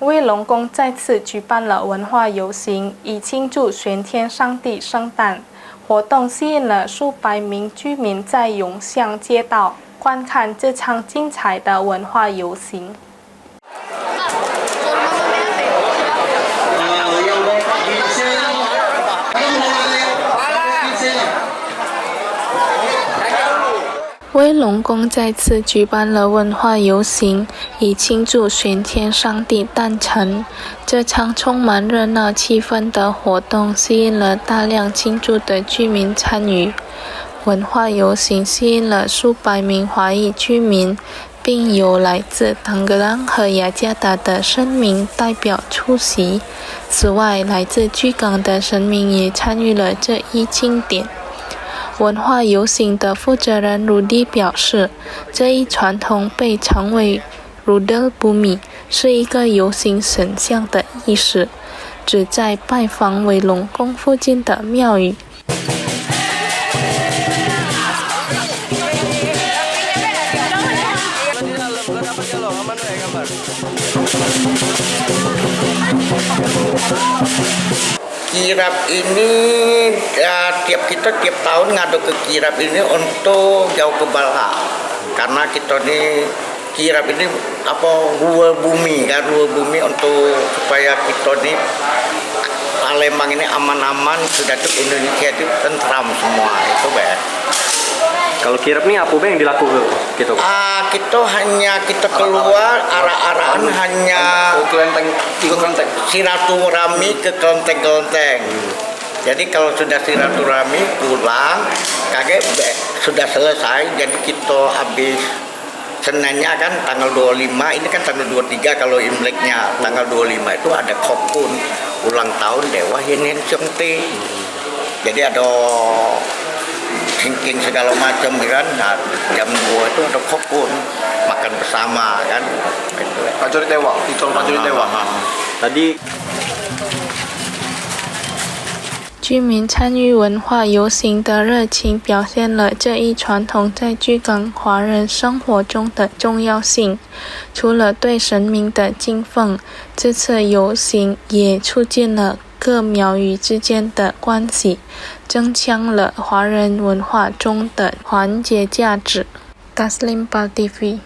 威龙宫再次举办了文化游行，以庆祝玄天上帝圣诞。活动吸引了数百名居民在涌向街道，观看这场精彩的文化游行。威龙宫再次举办了文化游行，以庆祝玄天上帝诞辰。这场充满热闹气氛的活动吸引了大量庆祝的居民参与。文化游行吸引了数百名华裔居民，并有来自坦格朗和雅加达的神明代表出席。此外，来自居港的神明也参与了这一庆典。文化游行的负责人鲁迪表示，这一传统被称为 Rudal Bumi， 是一个游行神像的意思，指在拜访威龙宫附近的庙宇。Kirap ini tiap tahun ngadu ke kirap ini untuk jauh ke bala, karena kita ini kirap ini rua bumi kan, rua bumi untuk supaya kita ini Palembang ini aman-aman, sudah itu Indonesia itu tentram semua itu Kalau kirap ini apa yang dilakukan gitu? Kita keluar arah-arahan hanya silaturahmi ke kelenteng-kelenteng. Jadi kalau sudah silaturahmi pulang, sudah selesai. Jadi kita habis Seninnya kan tanggal 25, ini kan tanggal 23 kalau Imleknya. Tanggal 25 itu ada kopun ulang tahun Dewa Hin Sengti. Jadi ada singking segala macam kan. Nah, jam 2 itu ada kopun, makan bersama kan. Prajurit Dewa, titol prajurit Dewa. Tadi 居民参与文化游行的热情表现了这一传统在居港华人生活中的重要性。除了对神明的敬奉，这次游行也促进了各庙宇之间的关系，增强了华人文化中的团结价值。Taslim Pal TV